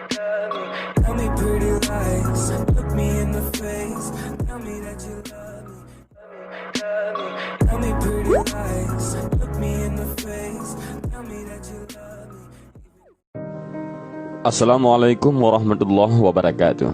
Tell me pretty lies, look me in the face. Tell me that you love me. Tell me pretty lies, look me in the face. Tell me that you love me. Assalamualaikum warahmatullahi wabarakatuh.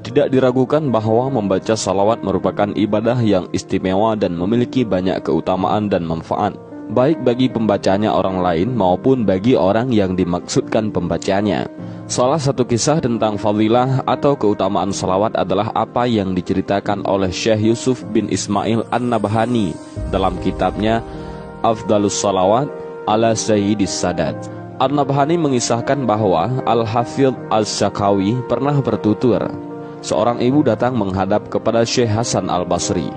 Tidak diragukan bahwa membaca salawat merupakan ibadah yang istimewa dan memiliki banyak keutamaan dan manfaat, baik bagi pembacanya orang lain maupun bagi orang yang dimaksudkan pembacanya. Salah satu kisah tentang fadilah atau keutamaan salawat adalah apa yang diceritakan oleh Syekh Yusuf bin Ismail An-Nabhani dalam kitabnya Afdalus Salawat ala Sayyidis Sadat. An-Nabhani mengisahkan bahwa Al-Hafidh Al-Syakawi pernah bertutur, seorang ibu datang menghadap kepada Syekh Hasan Al-Basri.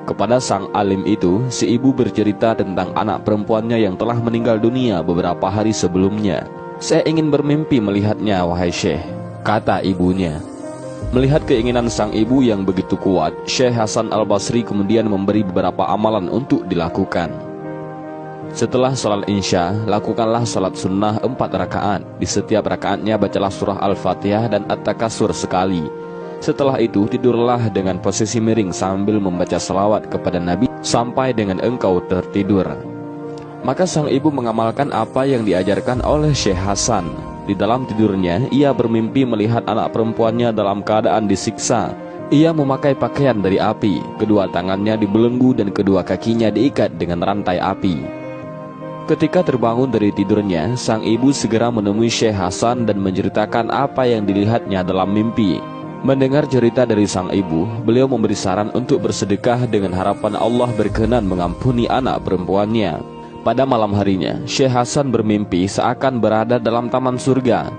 Kepada sang alim itu, si ibu bercerita tentang anak perempuannya yang telah meninggal dunia beberapa hari sebelumnya. Saya ingin bermimpi melihatnya, wahai Syekh, kata ibunya. Melihat keinginan sang ibu yang begitu kuat, Syekh Hasan Al-Basri kemudian memberi beberapa amalan untuk dilakukan. Setelah sholat insya, lakukanlah sholat sunnah 4 rakaat. Di setiap rakaatnya bacalah surah Al-Fatihah dan At-Takasur sekali. Setelah itu tidurlah dengan posisi miring sambil membaca salawat kepada Nabi sampai dengan engkau tertidur. Maka sang ibu mengamalkan apa yang diajarkan oleh Syekh Hasan. Di dalam tidurnya ia bermimpi melihat anak perempuannya dalam keadaan disiksa. Ia memakai pakaian dari api, kedua tangannya dibelenggu dan kedua kakinya diikat dengan rantai api. Ketika terbangun dari tidurnya, sang ibu segera menemui Syekh Hasan dan menceritakan apa yang dilihatnya dalam mimpi. Mendengar cerita dari sang ibu, beliau memberi saran untuk bersedekah dengan harapan Allah berkenan mengampuni anak perempuannya. Pada malam harinya, Syekh Hasan bermimpi seakan berada dalam taman surga.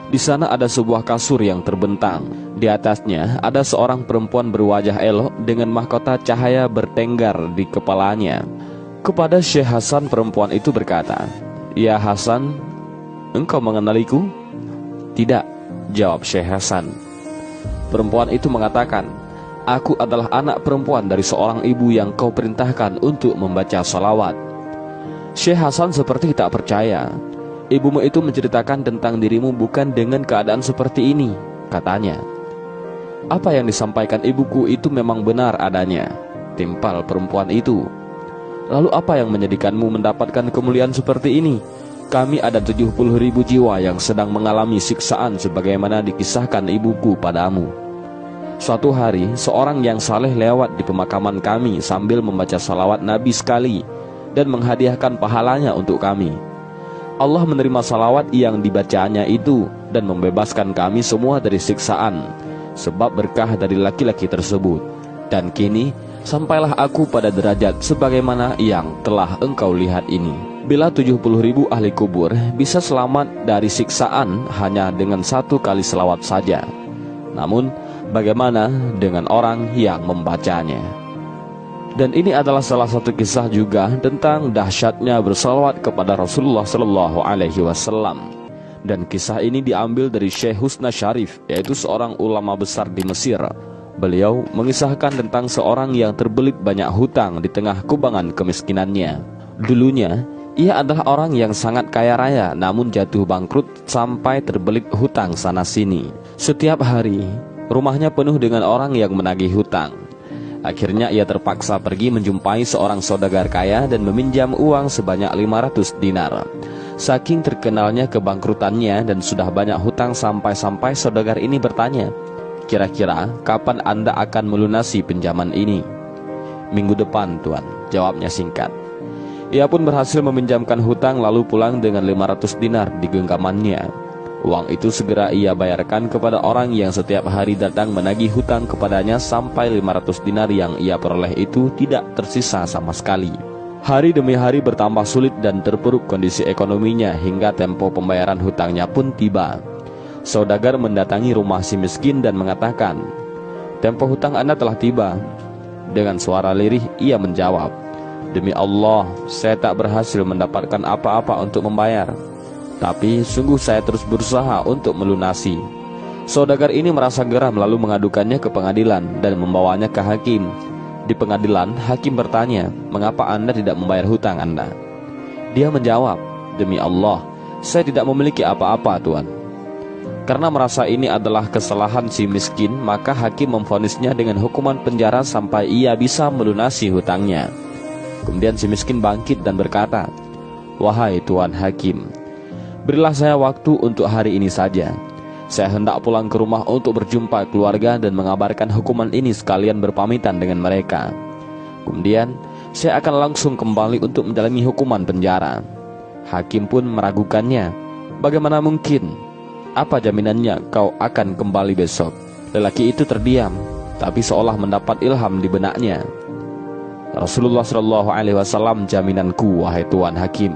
Di sana ada sebuah kasur yang terbentang. Di atasnya ada seorang perempuan berwajah elok dengan mahkota cahaya bertenggar di kepalanya. Kepada Syekh Hasan, perempuan itu berkata, "Ya Hasan, engkau mengenaliku?" "Tidak," jawab Syekh Hasan. Perempuan itu mengatakan, "Aku adalah anak perempuan dari seorang ibu yang kau perintahkan untuk membaca salawat." Syekh Hasan seperti tak percaya. "Ibumu itu menceritakan tentang dirimu bukan dengan keadaan seperti ini," katanya. "Apa yang disampaikan ibuku itu memang benar adanya," timpal perempuan itu. "Lalu apa yang menjadikanmu mendapatkan kemuliaan seperti ini? Kami ada 70.000 jiwa yang sedang mengalami siksaan sebagaimana dikisahkan ibuku padamu. Suatu hari, seorang yang saleh lewat di pemakaman kami sambil membaca salawat Nabi sekali dan menghadiahkan pahalanya untuk kami. Allah menerima salawat yang dibacanya itu dan membebaskan kami semua dari siksaan sebab berkah dari laki-laki tersebut. Dan kini sampailah aku pada derajat sebagaimana yang telah engkau lihat ini." Bila 70.000 ahli kubur bisa selamat dari siksaan hanya dengan 1 kali selawat saja, namun bagaimana dengan orang yang membacanya? Dan ini adalah salah satu kisah juga tentang dahsyatnya bersalawat kepada Rasulullah SAW. Dan kisah ini diambil dari Syekh Husna Syarif, yaitu seorang ulama besar di Mesir. Beliau mengisahkan tentang seorang yang terbelit banyak hutang di tengah kubangan kemiskinannya. Dulunya, ia adalah orang yang sangat kaya raya namun jatuh bangkrut sampai terbelit hutang sana-sini. Setiap hari, rumahnya penuh dengan orang yang menagih hutang. Akhirnya ia terpaksa pergi menjumpai seorang saudagar kaya dan meminjam uang sebanyak 500 dinar. Saking terkenalnya kebangkrutannya dan sudah banyak hutang sampai-sampai saudagar ini bertanya, "Kira-kira kapan Anda akan melunasi pinjaman ini?" "Minggu depan, Tuan," jawabnya singkat. Ia pun berhasil meminjamkan hutang lalu pulang dengan 500 dinar di genggamannya. Uang itu segera ia bayarkan kepada orang yang setiap hari datang menagih hutang kepadanya sampai 500 dinar yang ia peroleh itu tidak tersisa sama sekali. Hari demi hari bertambah sulit dan terpuruk kondisi ekonominya hingga tempo pembayaran hutangnya pun tiba. Saudagar mendatangi rumah si miskin dan mengatakan, "Tempo hutang Anda telah tiba." Dengan suara lirih ia menjawab, "Demi Allah, saya tak berhasil mendapatkan apa-apa untuk membayar. Tapi sungguh saya terus berusaha untuk melunasi." Saudagar ini merasa geram lalu mengadukannya ke pengadilan dan membawanya ke hakim. Di pengadilan, hakim bertanya, "Mengapa Anda tidak membayar hutang Anda?" Dia menjawab, "Demi Allah, saya tidak memiliki apa-apa, Tuan." Karena merasa ini adalah kesalahan si miskin, maka hakim memvonisnya dengan hukuman penjara sampai ia bisa melunasi hutangnya. Kemudian si miskin bangkit dan berkata, "Wahai Tuan Hakim, berilah saya waktu untuk hari ini saja. Saya hendak pulang ke rumah untuk berjumpa keluarga dan mengabarkan hukuman ini sekalian berpamitan dengan mereka. Kemudian saya akan langsung kembali untuk menjalani hukuman penjara." Hakim pun meragukannya. "Bagaimana mungkin? Apa jaminannya kau akan kembali besok?" Lelaki itu terdiam, tapi seolah mendapat ilham di benaknya. "Rasulullah Shallallahu Alaihi Wasallam jaminanku, wahai Tuan Hakim.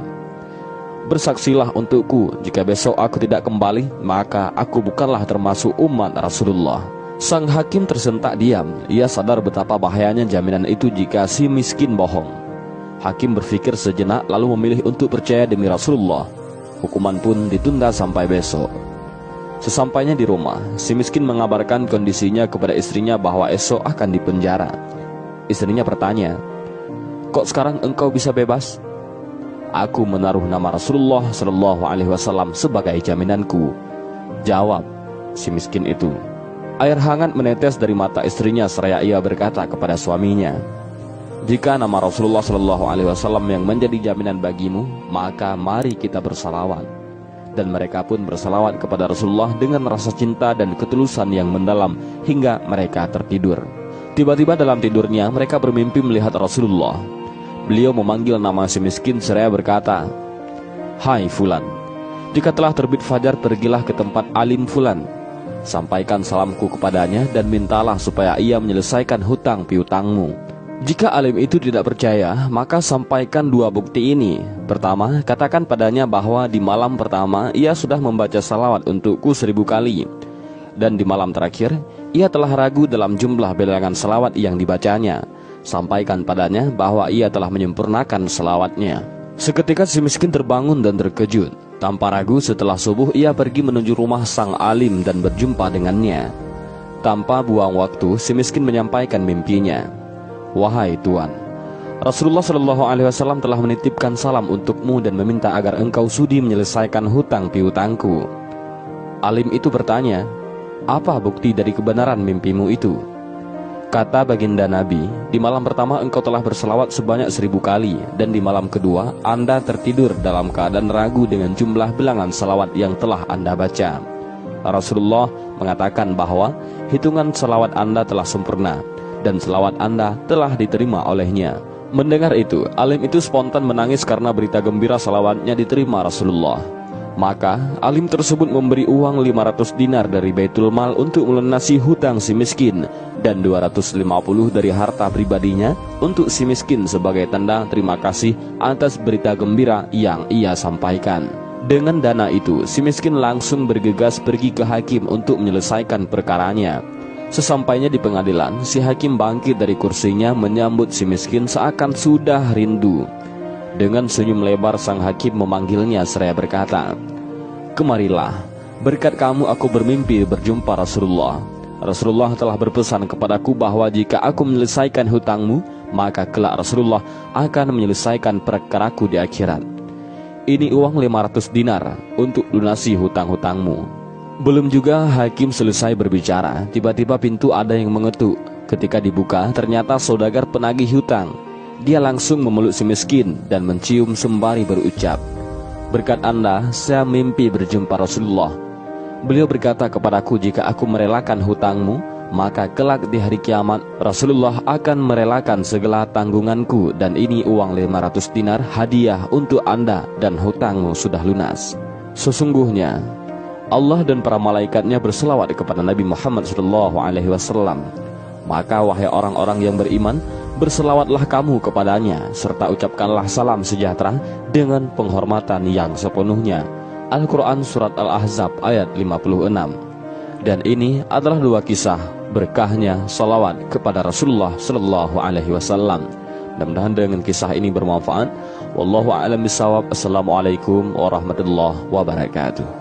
Bersaksilah untukku, jika besok aku tidak kembali, maka aku bukanlah termasuk umat Rasulullah." Sang hakim tersentak diam. Ia sadar betapa bahayanya jaminan itu jika si miskin bohong. Hakim berpikir sejenak lalu memilih untuk percaya demi Rasulullah. Hukuman pun ditunda sampai besok. Sesampainya di rumah, si miskin mengabarkan kondisinya kepada istrinya bahwa esok akan dipenjara. Istrinya bertanya, "Kok sekarang engkau bisa bebas?" "Aku menaruh nama Rasulullah Shallallahu Alaihi Wasallam sebagai jaminanku," jawab si miskin itu. Air hangat menetes dari mata istrinya seraya ia berkata kepada suaminya, "Jika nama Rasulullah Shallallahu Alaihi Wasallam yang menjadi jaminan bagimu, maka mari kita bersalawat." Dan mereka pun bersalawat kepada Rasulullah dengan rasa cinta dan ketulusan yang mendalam hingga mereka tertidur. Tiba-tiba dalam tidurnya mereka bermimpi melihat Rasulullah. Beliau memanggil nama si miskin seraya berkata, "Hai Fulan, jika telah terbit fajar pergilah ke tempat alim Fulan. Sampaikan salamku kepadanya dan mintalah supaya ia menyelesaikan hutang piutangmu. Jika alim itu tidak percaya, maka sampaikan dua bukti ini. Pertama, katakan padanya bahwa di malam pertama ia sudah membaca salawat untukku 1000 kali. Dan di malam terakhir, ia telah ragu dalam jumlah bilangan salawat yang dibacanya. Sampaikan padanya bahwa ia telah menyempurnakan salawatnya." Seketika si miskin terbangun dan terkejut. Tanpa ragu setelah subuh ia pergi menuju rumah sang alim dan berjumpa dengannya. Tanpa buang waktu, si miskin menyampaikan mimpinya. "Wahai Tuan, Rasulullah Shallallahu Alaihi Wasallam telah menitipkan salam untukmu dan meminta agar engkau sudi menyelesaikan hutang piutangku." Alim itu bertanya, "Apa bukti dari kebenaran mimpimu itu?" Kata baginda Nabi, "Di malam pertama engkau telah berselawat sebanyak 1000 kali, dan di malam kedua Anda tertidur dalam keadaan ragu dengan jumlah bilangan salawat yang telah Anda baca. Rasulullah mengatakan bahwa hitungan salawat Anda telah sempurna dan selawat Anda telah diterima olehnya." Mendengar itu, alim itu spontan menangis karena berita gembira salawatnya diterima Rasulullah. Maka alim tersebut memberi uang 500 dinar dari Baitul Mal untuk melunasi hutang si miskin, dan 250 dari harta pribadinya untuk si miskin sebagai tanda terima kasih atas berita gembira yang ia sampaikan. Dengan dana itu, si miskin langsung bergegas pergi ke hakim untuk menyelesaikan perkaranya. Sesampainya di pengadilan, si hakim bangkit dari kursinya menyambut si miskin seakan sudah rindu. Dengan senyum lebar sang hakim memanggilnya seraya berkata, "Kemarilah, berkat kamu aku bermimpi berjumpa Rasulullah. Rasulullah telah berpesan kepadaku bahwa jika aku menyelesaikan hutangmu, maka kelak Rasulullah akan menyelesaikan perkaraku di akhirat. Ini uang 500 dinar untuk lunasi hutang-hutangmu." Belum juga hakim selesai berbicara, tiba-tiba pintu ada yang mengetuk. Ketika dibuka, ternyata saudagar penagih hutang. Dia langsung memeluk si miskin dan mencium sembari berucap, "Berkat Anda, saya mimpi berjumpa Rasulullah. Beliau berkata kepadaku, jika aku merelakan hutangmu, maka kelak di hari kiamat Rasulullah akan merelakan segala tanggunganku, dan ini uang 500 dinar hadiah untuk Anda dan hutangmu sudah lunas." Sesungguhnya Allah dan para malaikatnya berselawat kepada Nabi Muhammad SAW. Maka wahai orang-orang yang beriman, berselawatlah kamu kepadanya, serta ucapkanlah salam sejahtera dengan penghormatan yang sepenuhnya. Al-Quran Surat Al-Ahzab ayat 56. Dan ini adalah dua kisah berkahnya salawat kepada Rasulullah SAW. Mudah-mudahan dengan kisah ini bermanfaat. Wallahu a'lam bishawab. Assalamualaikum warahmatullahi wabarakatuh.